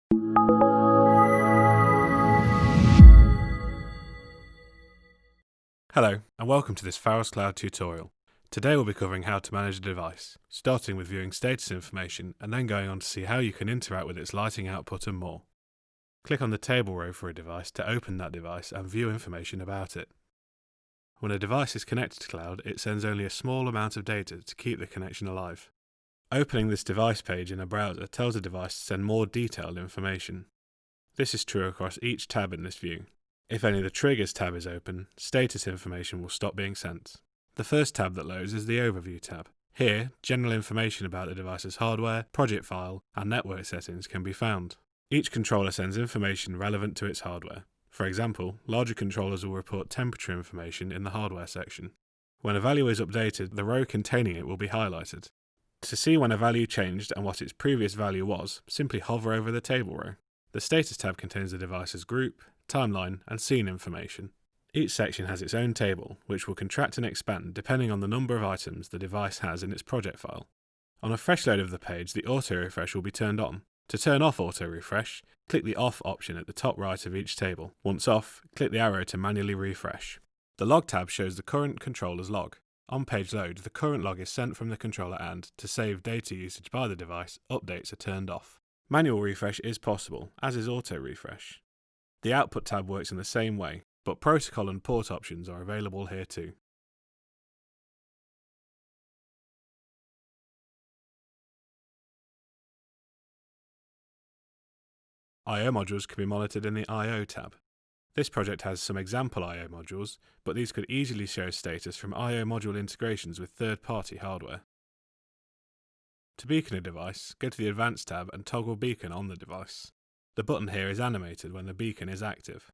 Hello, and welcome to this Pharos Cloud tutorial. Today we'll be covering how to manage a device, starting with viewing status information and then going on to see how you can interact with its lighting output and more. Click on the table row for a device to open that device and view information about it. When a device is connected to cloud, it sends only a small amount of data to keep the connection alive. Opening this device page in a browser tells the device to send more detailed information. This is true across each tab in this view. If only the Triggers tab is open, status information will stop being sent. The first tab that loads is the Overview tab. Here, general information about the device's hardware, project file, and network settings can be found. Each controller sends information relevant to its hardware. For example, larger controllers will report temperature information in the hardware section. When a value is updated, the row containing it will be highlighted. To see when a value changed and what its previous value was, simply hover over the table row. The Status tab contains the device's group, timeline, and scene information. Each section has its own table, which will contract and expand depending on the number of items the device has in its project file. On a fresh load of the page, the auto refresh will be turned on. To turn off auto refresh, click the off option at the top right of each table. Once off, click the arrow to manually refresh. The log tab shows the current controller's log. On page load, the current log is sent from the controller and, to save data usage by the device, updates are turned off. Manual refresh is possible, as is auto refresh. The Output tab works in the same way, but protocol and port options are available here too. I/O modules can be monitored in the I/O tab. This project has some example I/O modules, but these could easily show status from I/O module integrations with third-party hardware. To beacon a device, go to the Advanced tab and toggle Beacon on the device. The button here is animated when the beacon is active.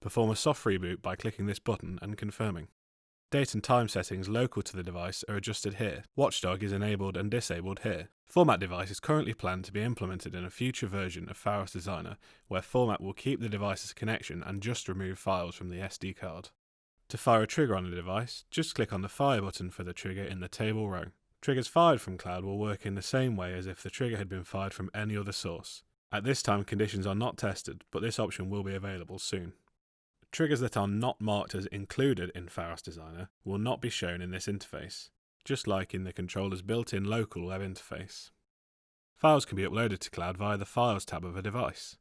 Perform a soft reboot by clicking this button and confirming. Date and time settings local to the device are adjusted here. Watchdog is enabled and disabled here. Format device is currently planned to be implemented in a future version of Pharos Designer, where Format will keep the device's connection and just remove files from the SD card. To fire a trigger on a device, just click on the Fire button for the trigger in the table row. Triggers fired from cloud will work in the same way as if the trigger had been fired from any other source. At this time, conditions are not tested, but this option will be available soon. Triggers that are not marked as included in Pharos Designer will not be shown in this interface, just like in the controller's built-in local web interface. Files can be uploaded to cloud via the Files tab of a device.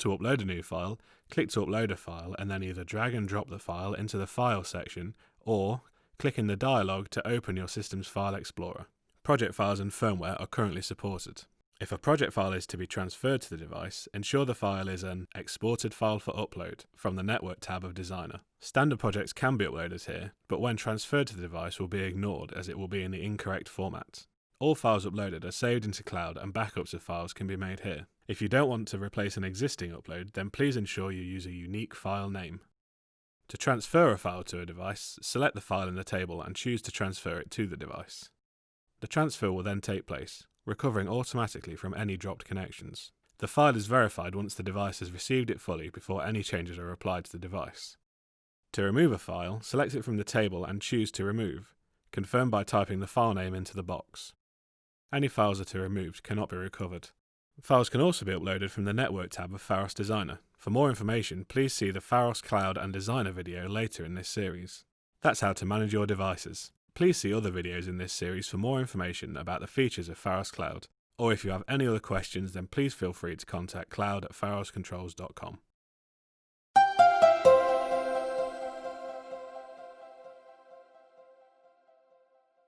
To upload a new file, click to upload a file and then either drag and drop the file into the File section or click in the dialog to open your system's file explorer. Project files and firmware are currently supported. If a project file is to be transferred to the device, ensure the file is an exported file for upload from the Network tab of Designer. Standard projects can be uploaded here, but when transferred to the device will be ignored as it will be in the incorrect format. All files uploaded are saved into cloud and backups of files can be made here. If you don't want to replace an existing upload, then please ensure you use a unique file name. To transfer a file to a device, select the file in the table and choose to transfer it to the device. The transfer will then take place, recovering automatically from any dropped connections. The file is verified once the device has received it fully before any changes are applied to the device. To remove a file, select it from the table and choose to remove. Confirm by typing the file name into the box. Any files that are removed cannot be recovered. Files can also be uploaded from the Network tab of Pharos Designer. For more information, please see the Pharos Cloud and Designer video later in this series. That's how to manage your devices. Please see other videos in this series for more information about the features of Pharos Cloud. Or if you have any other questions, then please feel free to contact cloud@pharoscontrols.com.